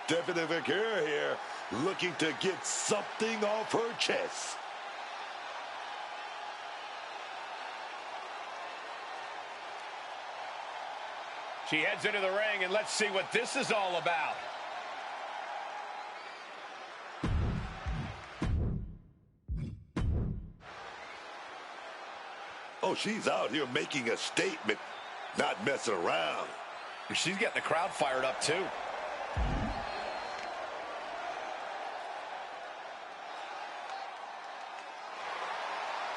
Stephanie McGuire here, looking to get something off her chest. She heads into the ring, and let's see what this is all about. Oh, she's out here making a statement, not messing around. She's getting the crowd fired up, too.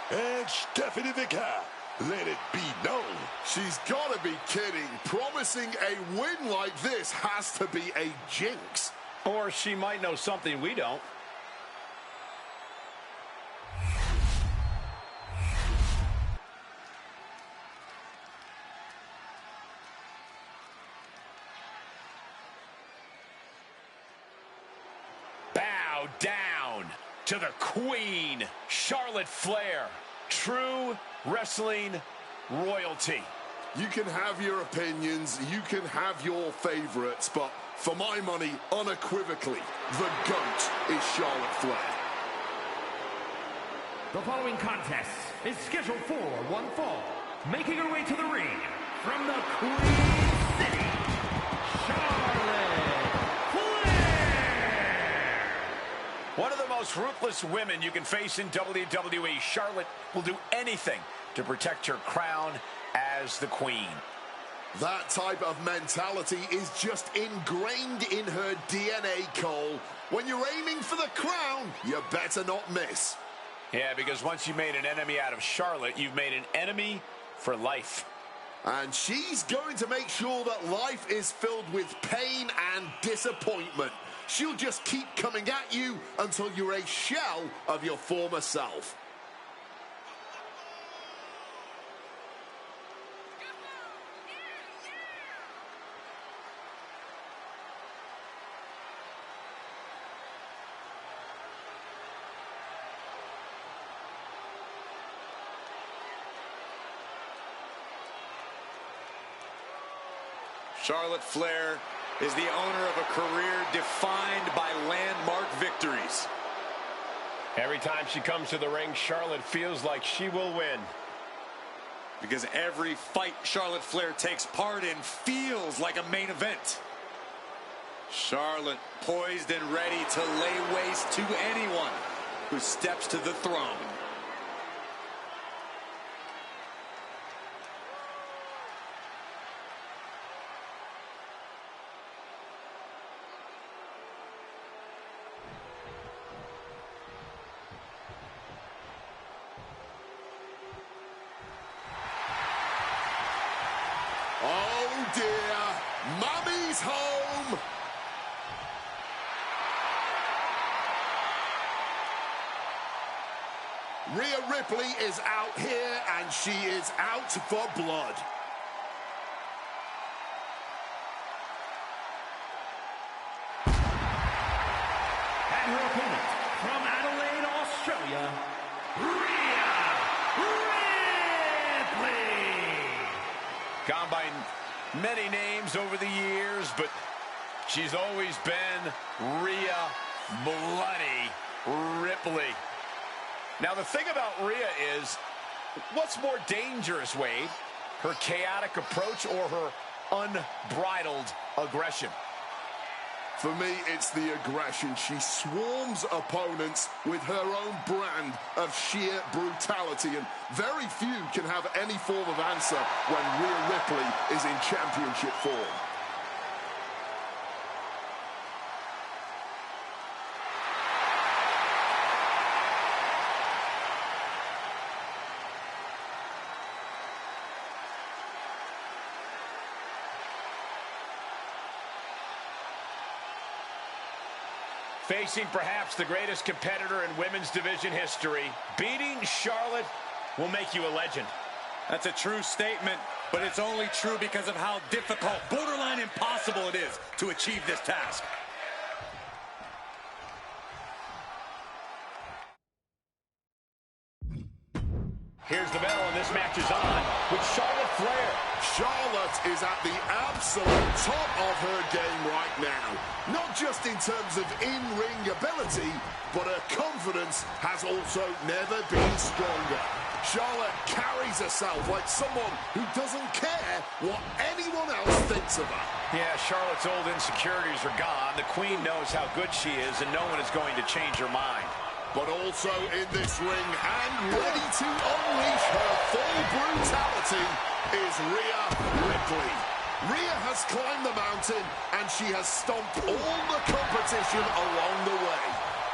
And Stephanie McGuire, let it be known. She's got to be kidding. Promising a win like this has to be a jinx. Or she might know something we don't. Bow down to the Queen, Charlotte Flair. True wrestling royalty. You can have your opinions, you can have your favorites, but for my money, unequivocally, the GOAT is Charlotte Flair. The following contest is scheduled for one fall. Making her way to the ring from the Queen City, Charlotte Flair. One of the most ruthless women you can face in WWE, Charlotte will do anything to protect her crown as the Queen. That type of mentality is just ingrained in her DNA, Cole. When you're aiming for the crown, you better not miss. Yeah, because once you made an enemy out of Charlotte, you've made an enemy for life. And she's going to make sure that life is filled with pain and disappointment. She'll just keep coming at you until you're a shell of your former self. Charlotte Flair is the owner of a career defined by landmark victories. Every time she comes to the ring, Charlotte feels like she will win. Because every fight Charlotte Flair takes part in feels like a main event. Charlotte poised and ready to lay waste to anyone who steps to the throne. Oh dear, Mommy's home. Rhea Ripley is out here and she is out for blood. And her opponent from Adelaide, Australia, Rhea Ripley. Gone by many names over the years, but she's always been Rhea Bloody Ripley. Now, the thing about Rhea is, what's more dangerous, Wade? Her chaotic approach or her unbridled aggression? For me, it's the aggression. She swarms opponents with her own brand of sheer brutality, and very few can have any form of answer when Rhea Ripley is in championship form. Facing perhaps the greatest competitor in women's division history, beating Charlotte will make you a legend. That's a true statement, but it's only true because of how difficult, borderline impossible it is to achieve this task. Here's the bell, and this match is on with Charlotte Flair. Charlotte is at the absolute top of her game right now. Not just in terms of in-ring ability, but her confidence has also never been stronger. Charlotte carries herself like someone who doesn't care what anyone else thinks of her. Yeah, Charlotte's old insecurities are gone. The Queen knows how good she is, and no one is going to change her mind. But also in this ring and ready to unleash her full brutality is Rhea Ripley. Rhea has climbed the mountain and she has stomped all the competition along the way.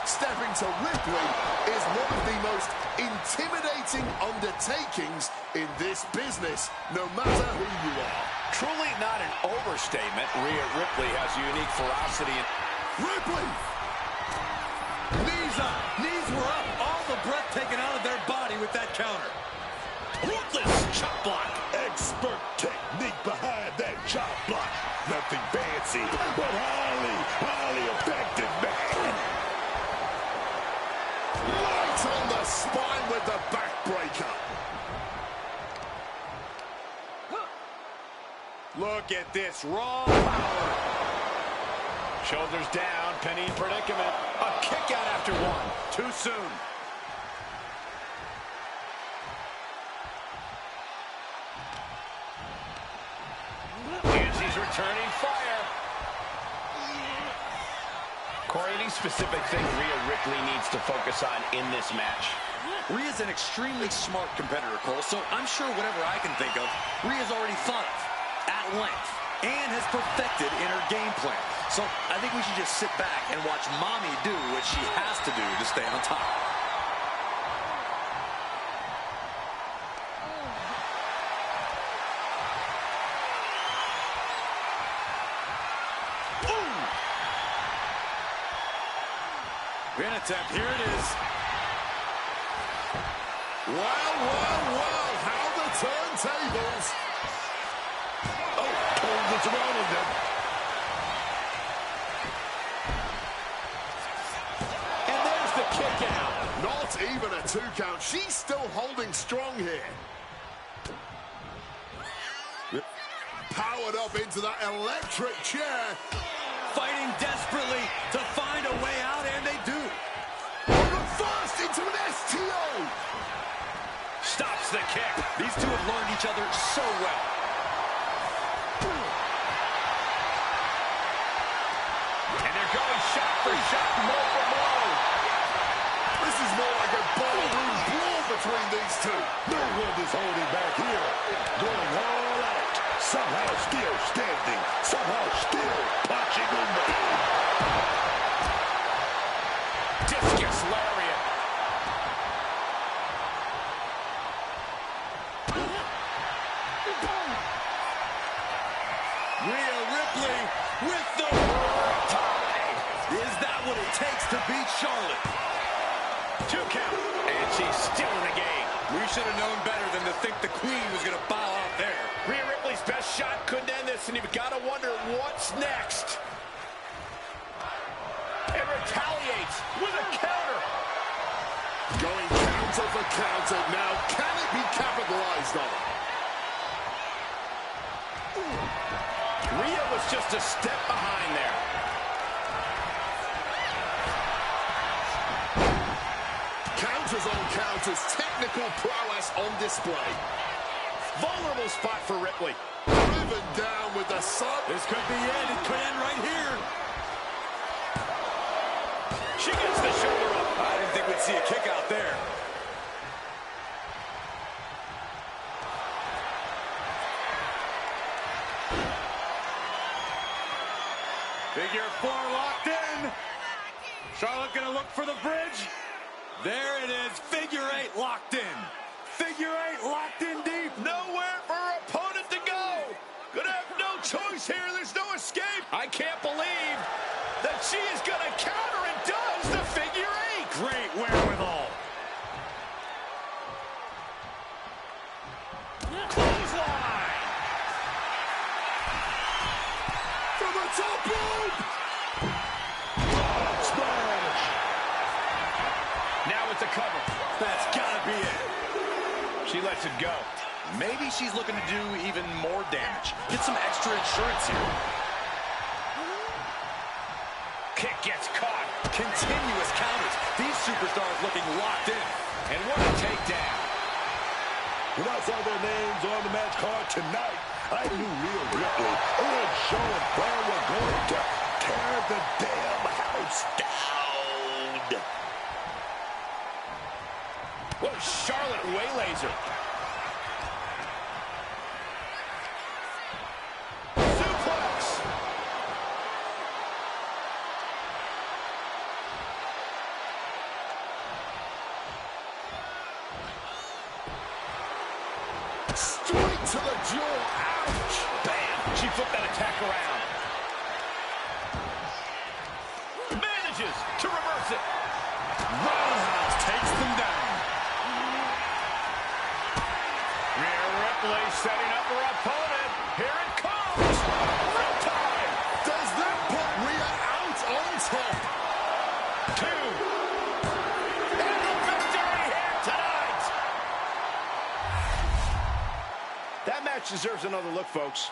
Stepping to Ripley is one of the most intimidating undertakings in this business, no matter who you are. Truly not an overstatement. Rhea Ripley has unique ferocity. Ripley! Knees up, knees were up, all the breath taken out of their body with that counter. Ruthless chop block. Expert technique behind that chop block. Nothing fancy, but highly effective, man. Right on the spine with the backbreaker. Look at this raw power. Shoulders down, penny predicament. A kick out after one. Too soon. And she's returning fire. Corey, any specific thing Rhea Ripley needs to focus on in this match? Rhea's an extremely smart competitor, Cole, so I'm sure whatever I can think of, Rhea's already thought of at length and has perfected in her game plan. So I think we should just sit back and watch Mommy do what she has to do to stay on top. Pin attempt, here it is. Well, how the turntables. Oh, turns it around on them. And there's the kick out. Not even a 2 count. She's still holding strong here. Powered up into that electric chair. Fighting desperately to find a way out, and they do. Reversed into an STO. Stops the kick. These two have learned each other so well. And they're going shot for shot, blow for blow. This is more like a ballroom brawl between these two. No one is holding back here. Going all out. Somehow still standing. Somehow still punching away. Discus lariat. Rhea Ripley with the tide. Is that what it takes to beat Charlotte? 2 count. And she's still in the game. We should have known better than to think the Queen was going to bow out there. Rhea Ripley's best shot couldn't end this, and you've got to wonder what's next. And retaliates with a counter. Going counter for counter. Now, can it be capitalized on? Rhea was just a step behind there. Counters on counters. Technical prowess on display. Vulnerable spot for Ripley. Driven down with the sun. This could be it. It could end right here. She gets the shoulder up. I didn't think we'd see a kick out there. Figure 4 locked in. Charlotte gonna look for the bridge. There it is. Figure 8 locked in. Figure 8 locked in deep. Nowhere for her opponent to go. Gonna have no choice here. There's no escape. I can't believe that she is gonna counter and does the figure 8. Great wherewithal. Clothesline. From the top rope. Splash. Now with the cover. That's gotta be it. She lets it go. Maybe she's looking to do even more damage. Get some extra insurance here. Kick gets caught. Continuous counters. These superstars looking locked in. And what a takedown. When I saw their names on the match card tonight, I knew Rhea Ripley and Charlotte Flair were going to tear the damn house down. Whoa, Charlotte waylays her. Suplex. Straight to the jaw. Ouch. Bam. She flipped that attack around. Manages to reverse it. Roundhouse takes them down. Rhea Ripley setting up her opponent. Here it comes. Real time. Does that put Rhea out on top? 2. And the victory here tonight. That match deserves another look, folks.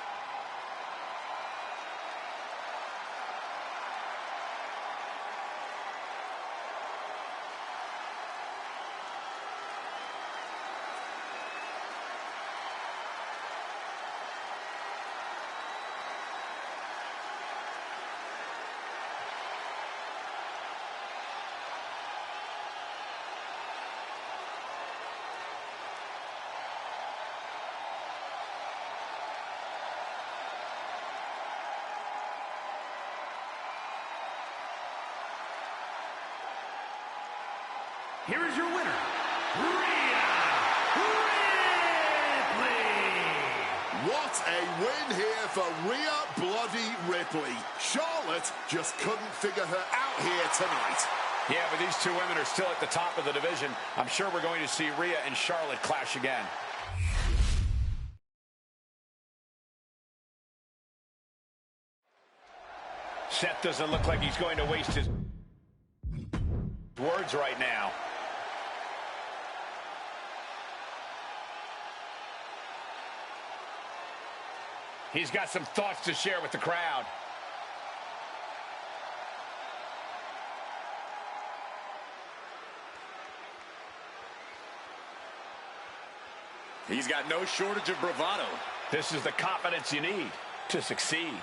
Here is your winner, Rhea Ripley. What a win here for Rhea Bloody Ripley. Charlotte just couldn't figure her out here tonight. Yeah, but these two women are still at the top of the division. I'm sure we're going to see Rhea and Charlotte clash again. Seth doesn't look like he's going to waste his words right now. He's got some thoughts to share with the crowd. He's got no shortage of bravado. This is the confidence you need to succeed.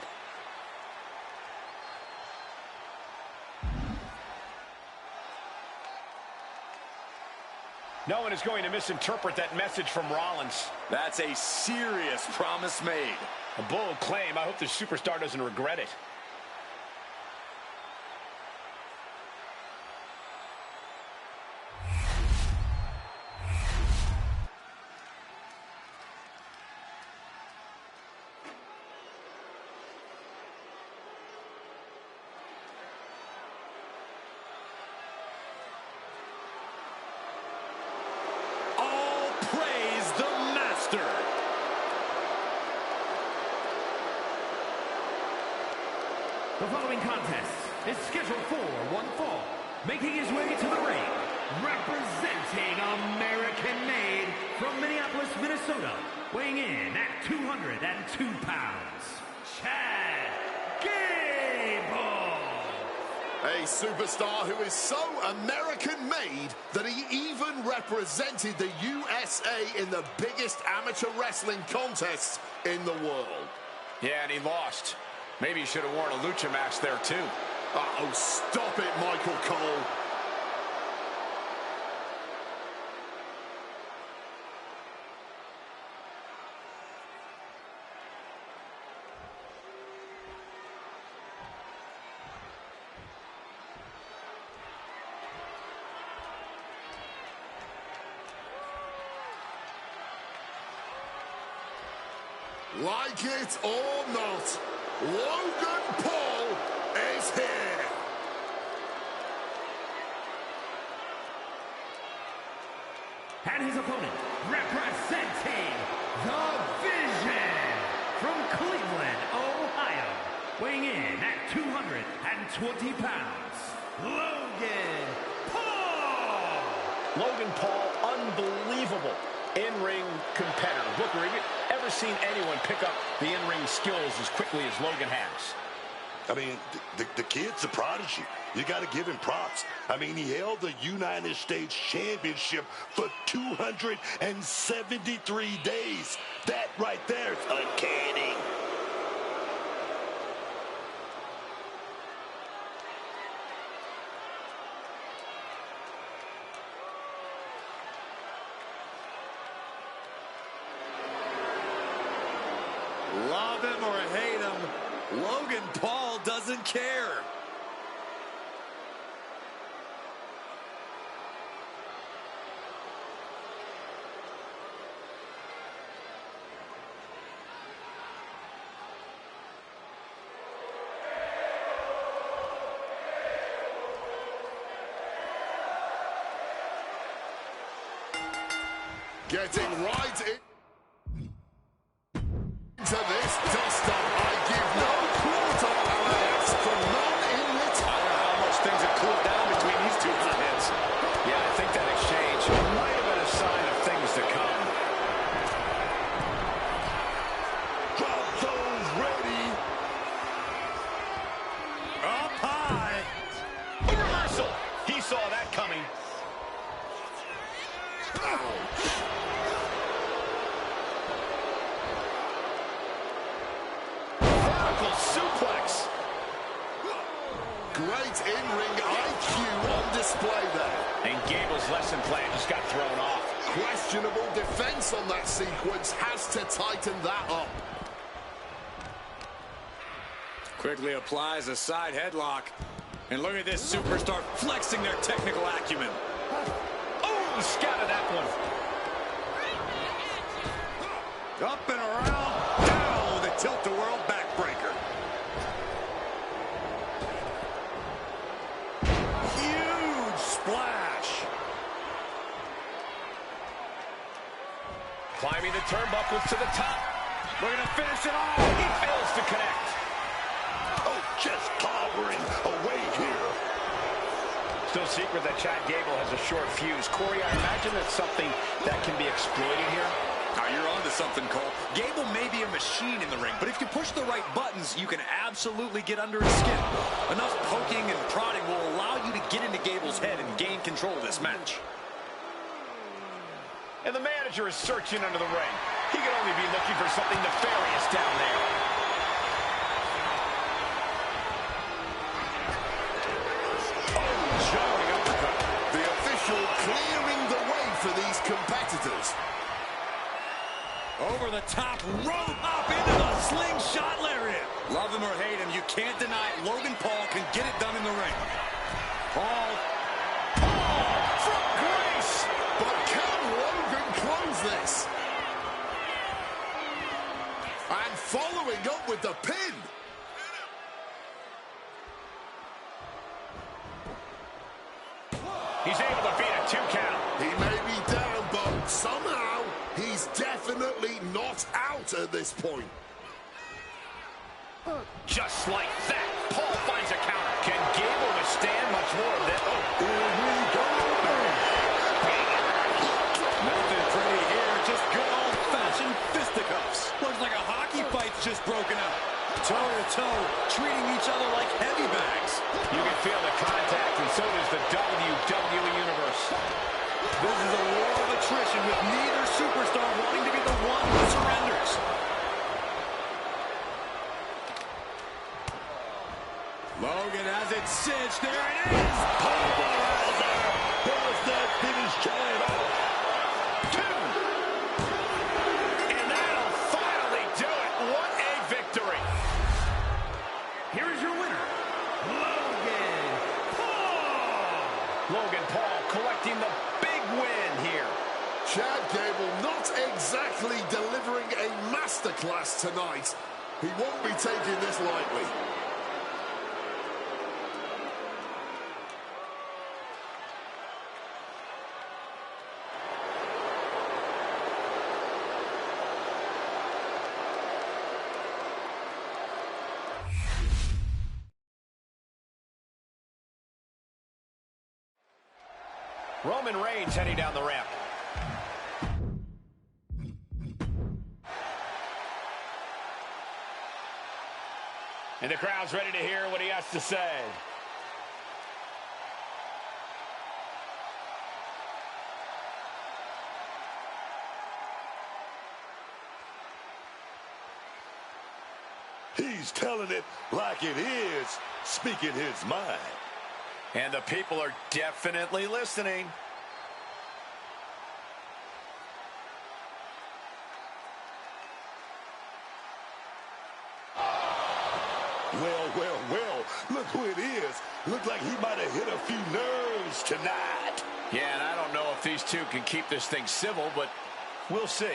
No one is going to misinterpret that message from Rollins. That's a serious promise made. A bold claim. I hope the superstar doesn't regret it. Praise the master. The following contest is scheduled for one fall. Making his way to the ring, representing American-made from Minneapolis, Minnesota, weighing in at 202 pounds, Chad Gable. A superstar who is so American-made that he even represented the USA in the biggest amateur wrestling contests in the world. Yeah, and he lost. Maybe he should have worn a lucha mask there, too. Uh-oh, stop it, Michael Cole. Like it or not, Logan Paul is here. And his opponent, representing the Vision from Cleveland, Ohio, weighing in at 220 pounds, Logan Paul. Logan Paul, unbelievable in ring. never seen anyone pick up the in-ring skills as quickly as Logan has. I mean, the kid's a prodigy. You got to give him props. I mean, he held the United States Championship for 273 days. That right there is uncanny. Love him or hate him, Logan Paul doesn't care. Getting right into this dust-up. I give no quarter, Alex, for none in return. I don't know how much things have cooled down between these two hits. Yeah, I think that exchange might have been a sign of things to come. Drop those ready. Up high. A reversal. He saw that coming. Vertical suplex. Great in-ring IQ on display there. And Gable's lesson plan just got thrown off. Questionable defense on that sequence. Has to tighten that up. Quickly applies a side headlock. And look at this superstar flexing their technical acumen. Oh, scattered that one. Up and around, down with a tilt-a-whirl backbreaker. Huge splash. Climbing the turnbuckles to the top. Looking to finish it off. He fails to connect. Oh, just clobbering away here. Still secret that Chad Gable has a short fuse. Corey, I imagine that's something that can be exploited here. Now you're onto something, Cole. Gable may be a machine in the ring, but if you push the right buttons, you can absolutely get under his skin. Enough poking and prodding will allow you to get into Gable's head and gain control of this match. And the manager is searching under the ring. He could only be looking for something nefarious down there. Oh, jarring uppercut. The official clearing the way for these competitors. Over the top rope, up into the slingshot lariat. Love him or hate him, you can't deny Logan Paul can get it done in the ring. Paul From grace. But can Logan close this? And following up with the pin. He's able to beat a 2 count. He may be down, but somehow he's definitely not out at this point. Just like that, Paul finds a counter. Can Gable withstand much more of this? Oh, Here we go. Nothing pretty here, just good old-fashioned fisticuffs. Looks like a hockey fight's just broken out. Toe-to-toe, treating each other like heavy bags. you can feel the contact, and so does the WWE Universe. This is a war of attrition with neither superstar wanting to be the one who surrenders. Logan has it cinched. There it is. Does that finish Chad off? 2. And that'll finally do it. What a victory. Here is your winner, Logan Paul. Logan Paul collecting the big win here. Chad Gable not exactly delivering a masterclass tonight. He won't be taking this lightly. Roman Reigns heading down the ramp. And the crowd's ready to hear what he has to say. He's telling it like it is, speaking his mind. And the people are definitely listening. Well, look who it is. Look like he might have hit a few nerves tonight. Yeah, and I don't know if these two can keep this thing civil, but we'll see.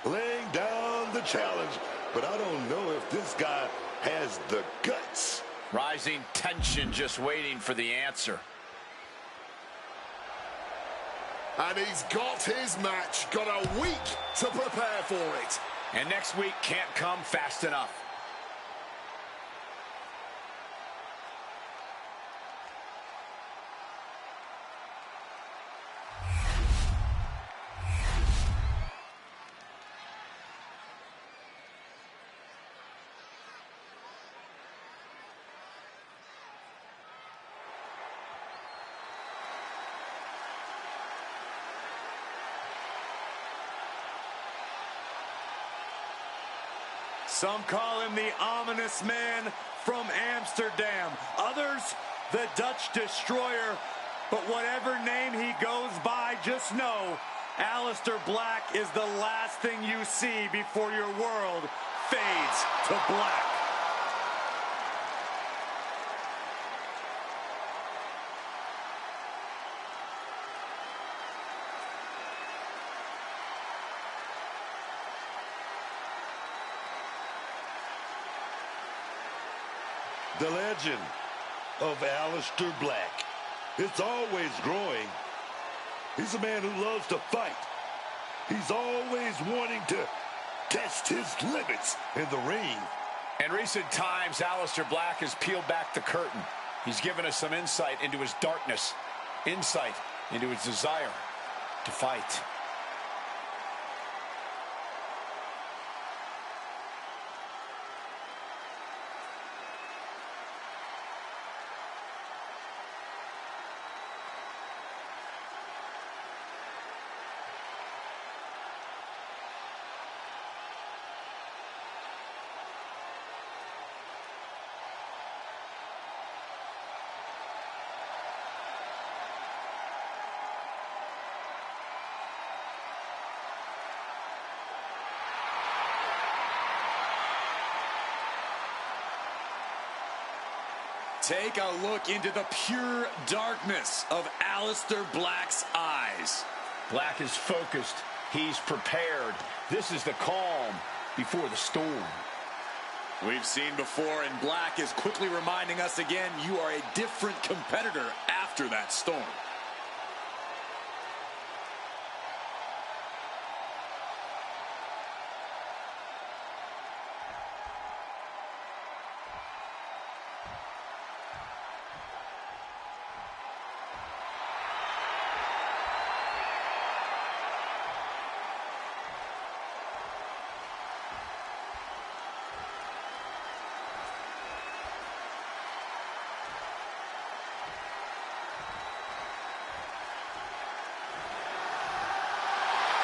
Laying down the challenge, but I don't know if this guy has the guts. Rising tension, just waiting for the answer. And he's got his match, got a week to prepare for it. And next week can't come fast enough. Some call him the ominous man from Amsterdam. Others, the Dutch Destroyer. But whatever name he goes by, just know Aleister Black is the last thing you see before your world fades to black. The legend of Aleister Black. It's always growing. He's a man who loves to fight. He's always wanting to test his limits in the ring. In recent times, Aleister Black has peeled back the curtain. He's given us some insight into his darkness, insight into his desire to fight. Take a look into the pure darkness of Aleister Black's eyes. Black is focused. He's prepared. This is the calm before the storm. We've seen before, and Black is quickly reminding us again, you are a different competitor after that storm.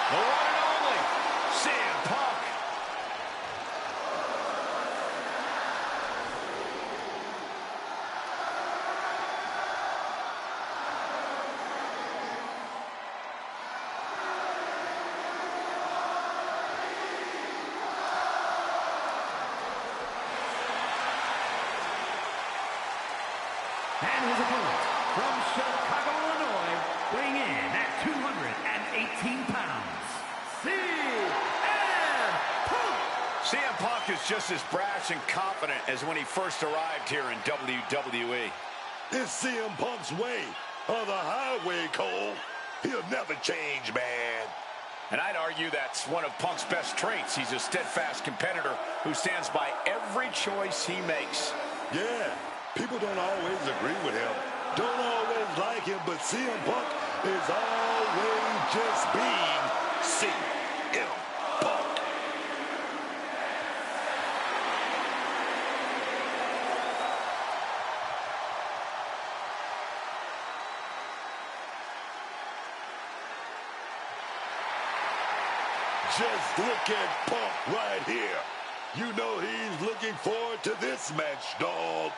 The one and only CM Punk. And his opponent from Chicago, Illinois, weighing in at 218 pounds, CM Punk! CM Punk is just as brash and confident as when he first arrived here in WWE. It's CM Punk's way. of the highway, Cole. He'll never change, man. And I'd argue that's one of Punk's best traits. He's a steadfast competitor who stands by every choice he makes. Yeah, people don't always agree with him, don't always like him, but CM Punk is always just being CM Punk. Just look at Punk right here. You know he's looking forward to this match, dog.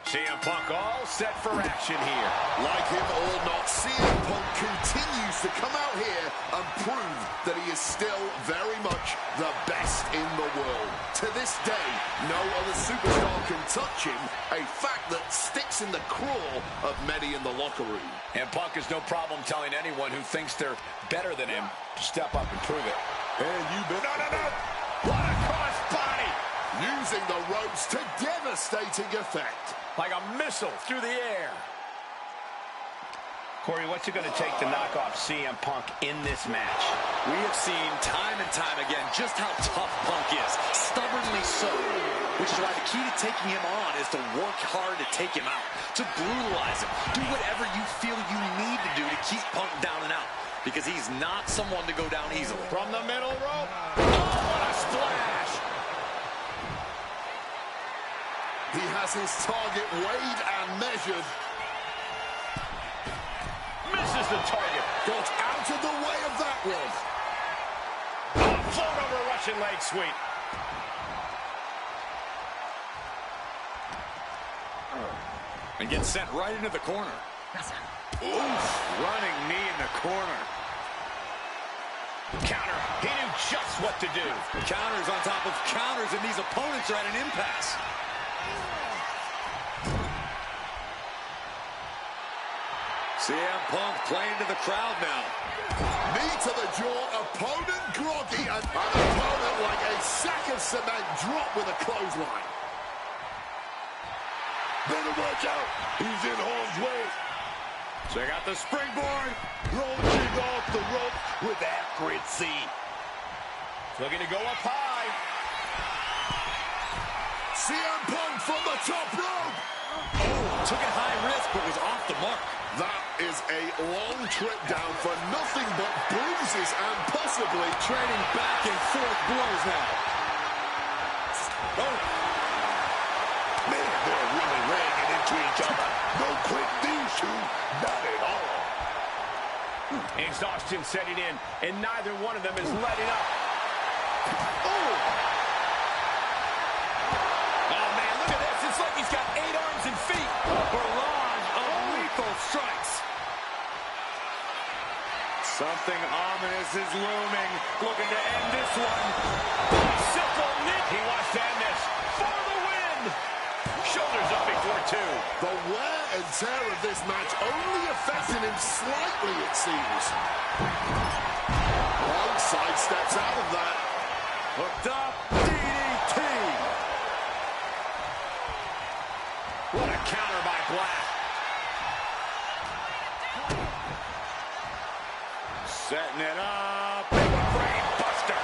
CM Punk all set for action here. Like him or not, CM Punk continues to come out here and prove that he is still very much the best in the world. To this day, no other superstar can touch him, a fact that sticks in the craw of many in the locker room. And Punk has no problem telling anyone who thinks they're better than him to step up and prove it. And you've been... No! What a cross body! Using the ropes to devastating effect. Like a missile through the air. Corey, what's it going to take to knock off CM Punk in this match? We have seen time and time again just how tough Punk is. Stubbornly so. Which is why the key to taking him on is to work hard to take him out. To brutalize him. Do whatever you feel you need to do to keep Punk down and out. Because he's not someone to go down easily. From the middle rope. Oh, what a splash! He has his target weighed and measured. Misses the target. Got out of the way of that one. Oh, float over Russian leg sweep. And gets sent right into the corner. Oof, running knee in the corner. Counter. He knew just what to do. Counters on top of counters, and these opponents are at an impasse. CM Punk playing to the crowd now. Knee to the jaw, opponent groggy, and an opponent like a sack of cement dropped with a clothesline. Better watch out. He's in harm's way. Check out the springboard. Launching off the rope with accuracy. Looking to go up high. CM Punk from the top rope. Took it high risk, but was off the mark. That is a long trip down for nothing but bruises and possibly Trading back and forth blows now. Oh, Man, they're really laying into each other. No quick these two, not at all. Exhaustion setting in, and neither one of them is letting up. oh, Oh, man, look at this. It's like he's got 8 arms and feet. A barrage of lethal strikes. Something ominous is looming. Looking to end this one. Simple knit. He wants to end this for the win. Shoulders up before 2. the wear and tear of this match only affecting him slightly, it seems. One sidesteps out of that. Hooked up. DDT. What a counter by Black. Setting it up. Big brain buster.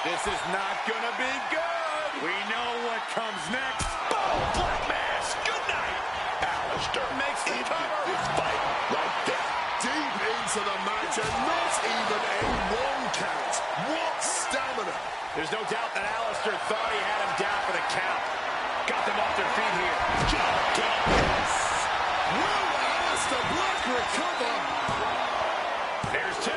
This is not gonna be good. We know what comes next. Boom, Black Mass. Good night. Aleister Makes the ended cover. this fight right there. Deep into the match and not even a 1 count. What stamina. There's no doubt that Aleister thought he had him down for the count. Got them off their feet here. Yes. Will Aleister Black recover? There's 2.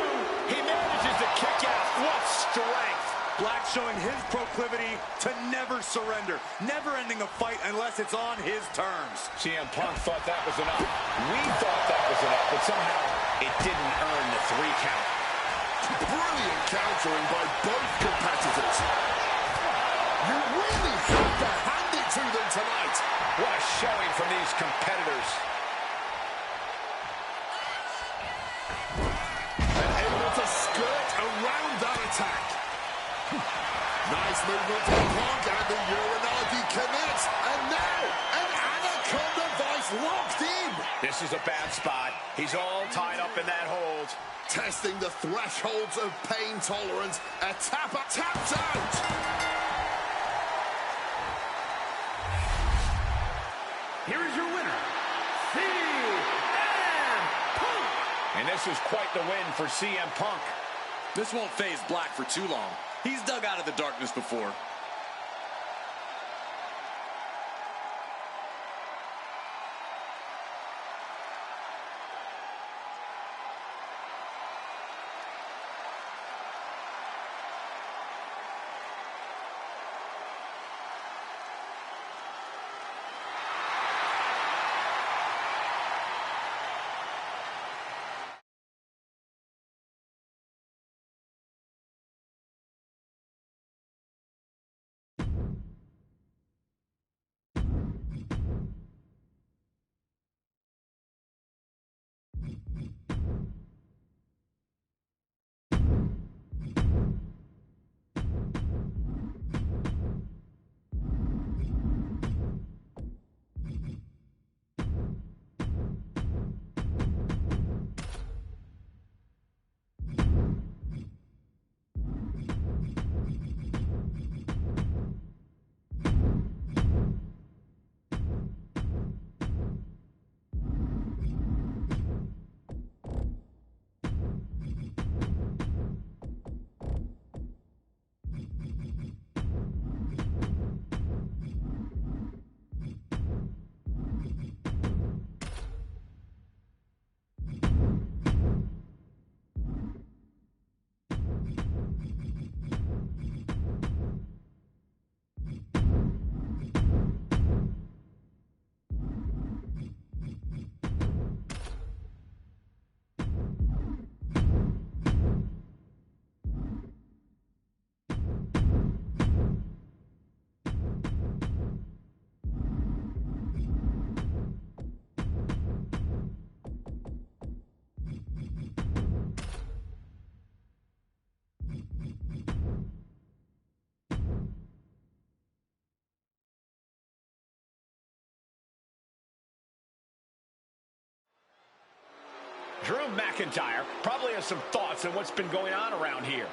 He manages to kick out. What strength. Black showing his proclivity to never surrender. Never ending a fight unless it's on his terms. CM Punk thought that was enough. We thought that was enough, but somehow it didn't earn the 3 count. Brilliant countering by both competitors. You really have to hand it to them tonight. What a showing from these competitors. And able to skirt around that attack. Nice movement from Punk, and the Uranagi commits. And now, an Anaconda Vice locked in. This is a bad spot. He's all tied up in that hold. Testing the thresholds of pain tolerance. A tapper tapped out. Here is your winner, CM Punk. And this is quite the win for CM Punk. This won't phase Black for too long. He's dug out of the darkness before. Drew McIntyre probably has some thoughts on what's been going on around here.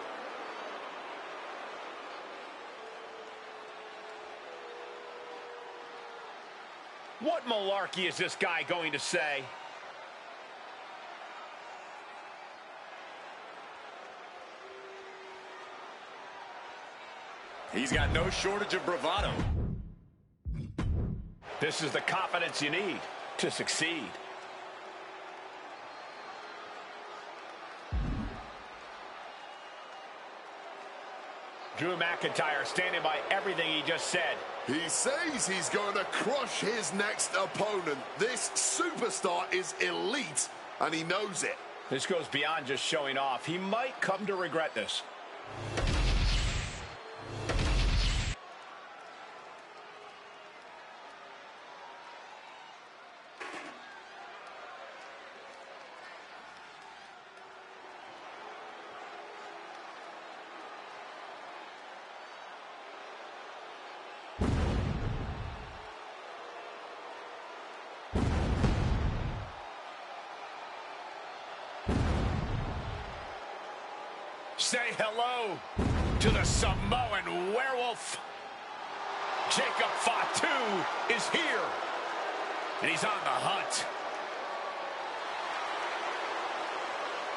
What malarkey is this guy going to say? He's got no shortage of bravado. This is the confidence you need to succeed. Drew McIntyre standing by everything he just said. He says he's going to crush his next opponent. This superstar is elite, and he knows it. This goes beyond just showing off. He might come to regret this. Say hello to the Samoan werewolf. Jacob Fatu is here, and he's on the hunt.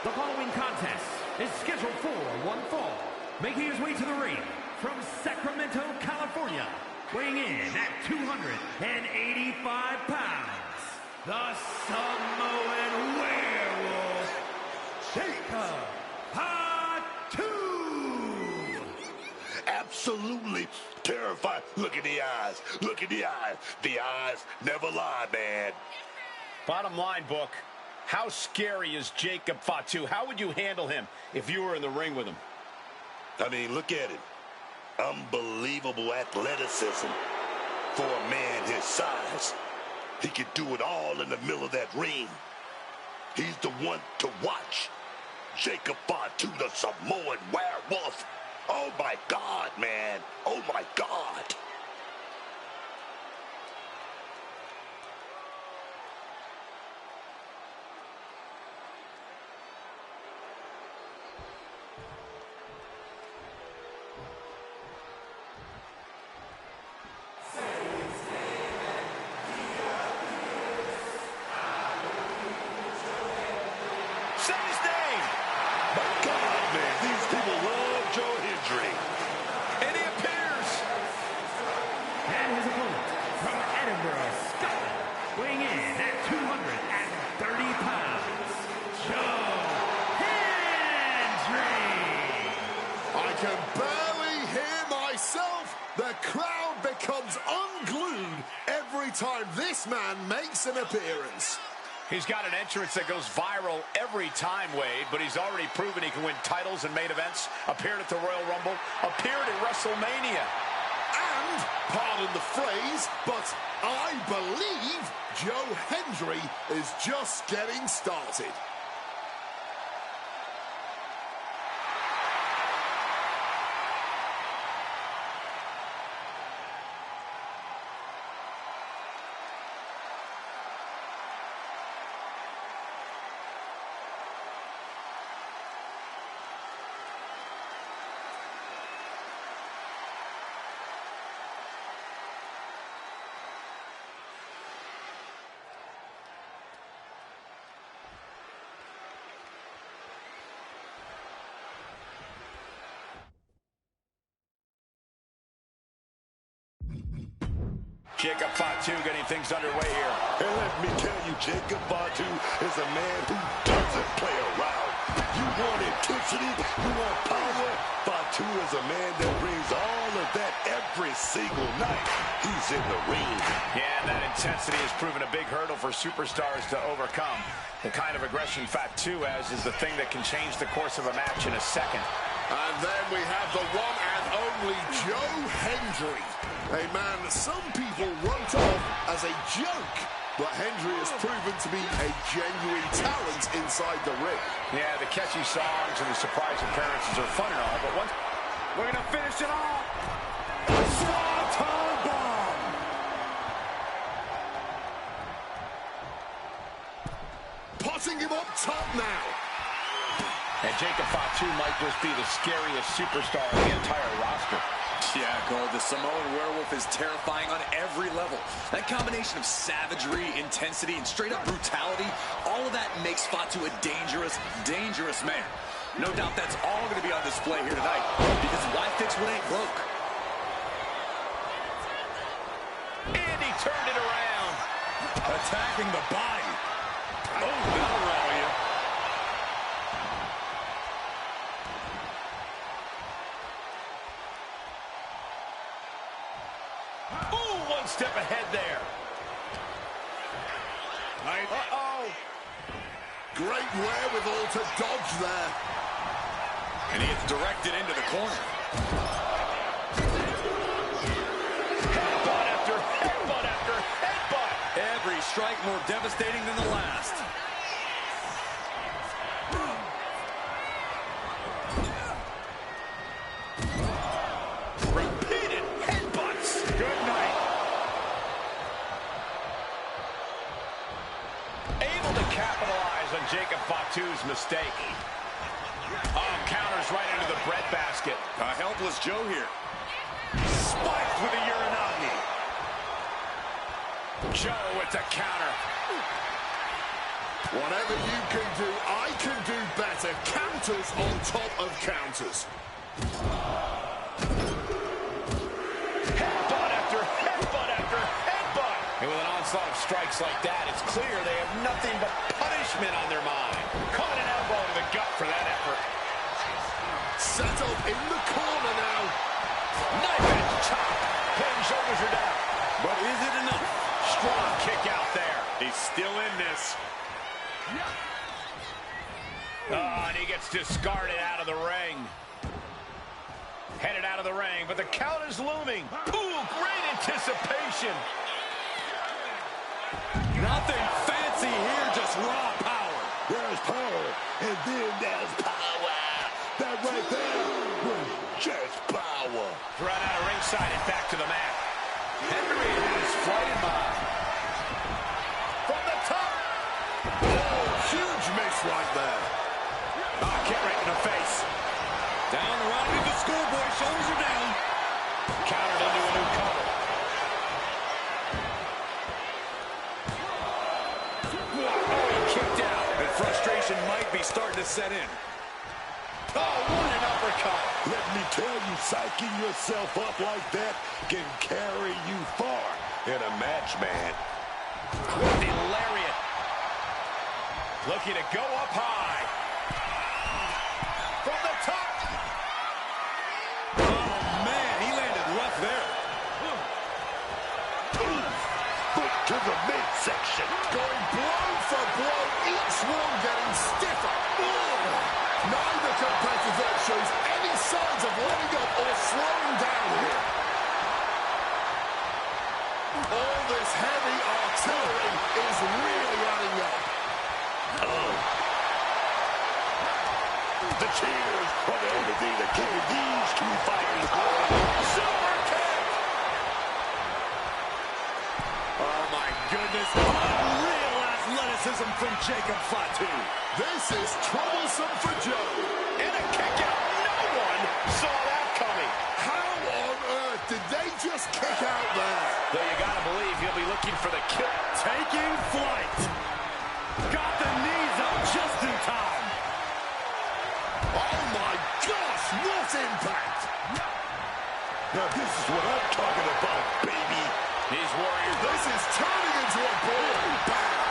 The following contest is scheduled for one fall. Making his way to the ring from Sacramento, California, weighing in at 285 pounds, the Samoan werewolf, Jacob Fatu. Absolutely terrified. Look at the eyes. Look at the eyes. The eyes never lie, man. Bottom line, Book, how scary is Jacob Fatu? How would you handle him if you were in the ring with him? I mean, look at him. unbelievable athleticism for a man his size. He could do it all in the middle of that ring. He's the one to watch. Jacob Fatu, the Samoan werewolf. Oh, my God, man. Oh, my God. Sami's name. My God, man. These people love Joe Hendry. And he appears. And his opponent from Edinburgh, Scotland, weighing in at 230 pounds, Joe Hendry. I can barely hear myself. The crowd becomes unglued every time this man makes an appearance. He's got an entrance that goes viral every time, Wade, but he's already proven he can win titles and main events, appeared at the Royal Rumble, appeared at WrestleMania. And, pardon the phrase, but I believe Joe Hendry is just getting started. Jacob Fatu getting things underway here. And let me tell you, Jacob Fatu is a man who doesn't play around. You want intensity, you want power. Fatu is a man that brings all of that every single night he's in the ring. Yeah, and that intensity has proven a big hurdle for superstars to overcome. The kind of aggression Fatu has is the thing that can change the course of a match in a second. And then we have the one and only Joe Hendry, a man some people wrote off as a joke, but Hendry has proven to be a genuine talent inside the ring. Yeah, the catchy songs and the surprise appearances are fun and all, but once we're going to finish it off. Swanton bomb! Putting him up top now. And Jacob Fatu might just be the scariest superstar on the entire roster. Yeah, Cole, the Samoan werewolf is terrifying on every level. That combination of savagery, intensity, and straight-up brutality, all of that makes Fatu a dangerous, dangerous man. No doubt that's all going to be on display here tonight, because why fix what ain't broke? And he turned it around. Attacking the body. Oh, that'll rattle you. Ooh, one step ahead there. Uh-oh. Great wherewithal to dodge there. And he gets directed into the corner. Headbutt after headbutt after headbutt. Every strike more devastating than the last. Repeated headbutts. Good night. Able to capitalize on Jacob Fatu's mistake. Oh, counters right into the breadbasket. A helpless Joe here. Spiked with a Urinagi. Joe with the counter. Whatever you can do, I can do better. Counters on top of counters. Headbutt after headbutt after headbutt. And with an onslaught of strikes like that, it's clear they have nothing but punishment on their mind. Caught an elbow to the gut for that effort. Set up in the corner now. Knife edge chop. Head and shoulders are down. But is it enough? Strong kick out there. He's still in this. Oh, and he gets discarded out of the ring. Headed out of the ring, but the count is looming. Ooh, great anticipation. Nothing fancy here, just raw power. There's power, and then there's power. That right there was just power. Run out of ringside and back to the mat. Henry has flight in mind. From the top. Oh, huge miss right there. Oh, kick right in the face. Down the right into the schoolboy, shoulders are down. Countered into a new cover. Oh, he kicked out. And frustration might be starting to set in. Oh, what an uppercut. Let me tell you, psyching yourself up like that can carry you far in a match, man. The lariat. Looking to go up high. From the top. Oh, man, he landed rough there. Foot to the midsection. Going blow for blow, each one getting stiffer. Neither competitor shows any signs of letting up or slowing down here. All this heavy artillery is really adding up. The cheers are the only thing that carry these two fighters going. Super kick. Oh, my goodness. Unreal athleticism from Jacob Fatu. This is troublesome for Joe. And a kick out. No one saw that coming. How on earth did they just kick out there? Though you gotta believe he'll be looking for the kill. Taking flight. Got the knees up just in time. Oh my gosh, what impact! Now this is what I'm talking about, baby. These Warriors. This is turning into a boring battle.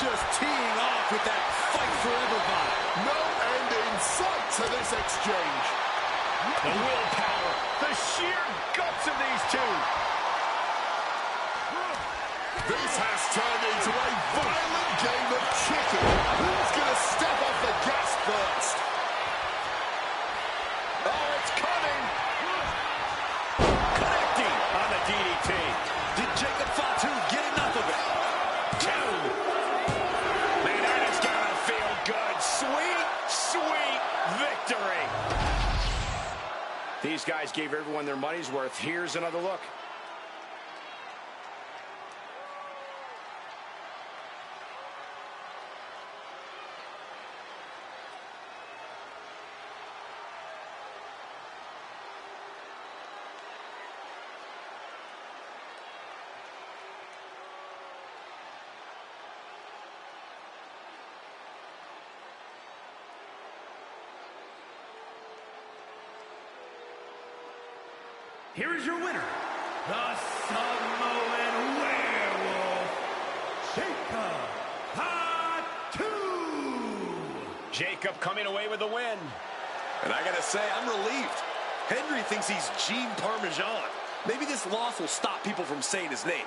Just teeing off with that fight forever vibe. No end in sight to this exchange. The willpower. The sheer guts of these two. This has turned into a violent game of chicken. Who's going to step off the gas first? Oh, it's coming. Connecting on the DDT. Did Jacob Fatu get enough of it? Two. Man, that is gonna feel good. Sweet, sweet victory. These guys gave everyone their money's worth. Here's another look. Here is your winner, the Samoan Werewolf, Jacob Fatu. Jacob coming away with the win. And I gotta say, I'm relieved. Henry thinks he's Gene Parmesan. Maybe this loss will stop people from saying his name.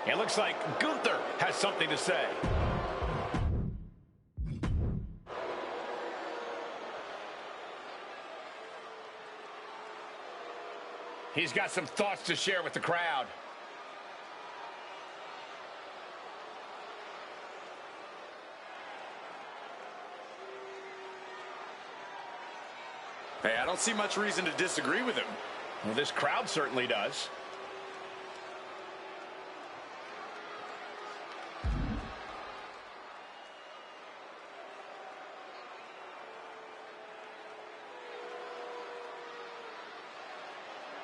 It looks like Gunther has something to say. He's got some thoughts to share with the crowd. Hey, I don't see much reason to disagree with him. Well, this crowd certainly does.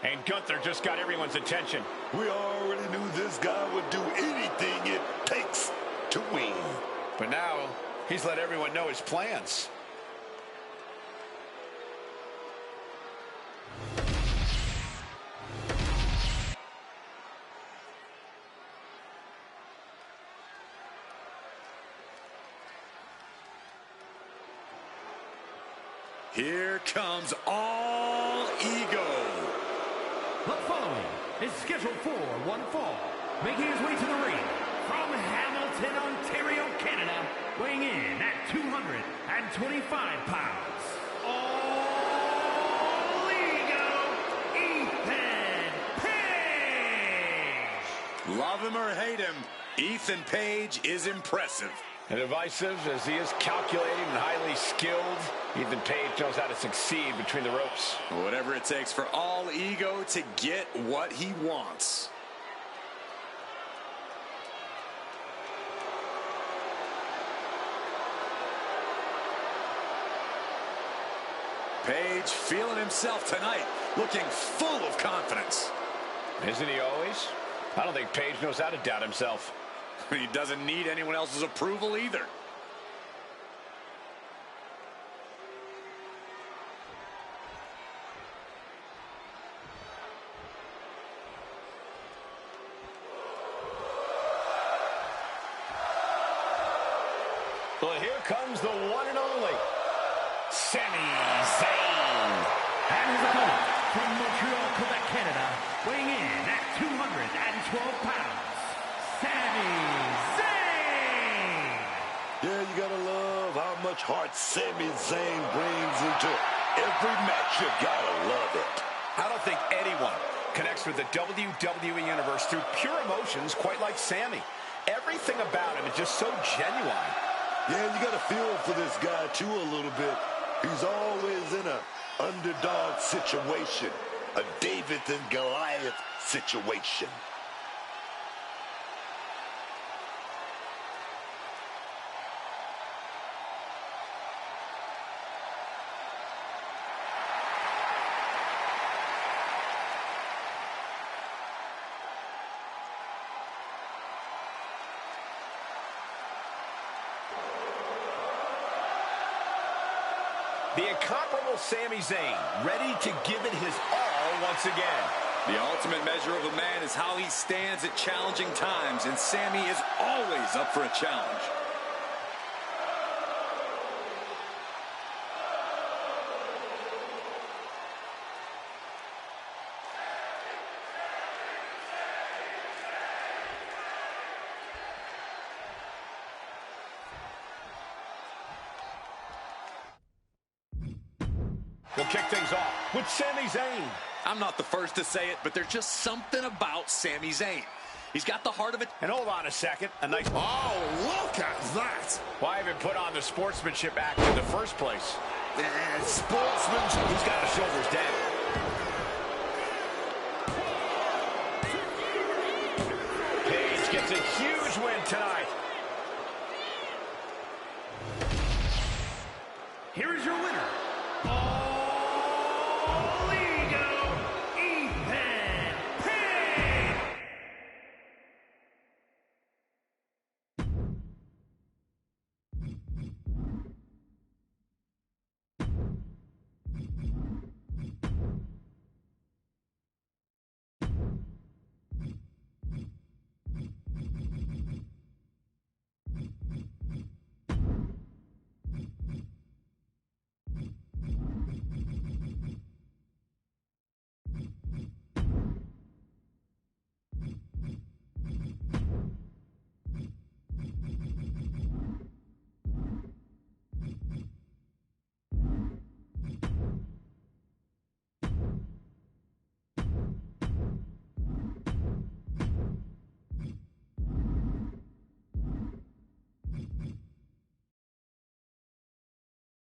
And Gunther just got everyone's attention. We already knew this guy would do anything it takes to win. But now, he's let everyone know his plans. Here comes All Ego. The following is scheduled for one fall. Making his way to the ring from Hamilton, Ontario, Canada, weighing in at 225 pounds. All Ego, Ethan Page! Love him or hate him, Ethan Page is impressive. And divisive as he is calculating and highly skilled, Ethan Page knows how to succeed between the ropes. Whatever it takes for All Ego to get what he wants. Page feeling himself tonight, looking full of confidence. Isn't he always? I don't think Page knows how to doubt himself. He doesn't need anyone else's approval either. Well, here comes the one and only Sami Zayn. And his opponent from Montreal, Quebec, Canada, weighing in at 212 pounds, Sami Zayn! Yeah, you gotta love how much heart Sami Zayn brings into every match. You gotta love it. I don't think anyone connects with the WWE Universe through pure emotions quite like Sami. Everything about him is just so genuine. Yeah, you got to feel for this guy, too, a little bit. He's always in an underdog situation, a David and Goliath situation. The incomparable Sami Zayn, ready to give it his all once again. The ultimate measure of a man is how he stands at challenging times, and Sami is always up for a challenge. We'll kick things off with Sami Zayn. I'm not the first to say it, but there's just something about Sami Zayn. He's got the heart of it. And hold on a second. A nice... Oh, look at that. Why even put on the sportsmanship act in the first place? Sportsmanship. He's got his shoulders down. Page gets a huge win tonight. Here is your winner,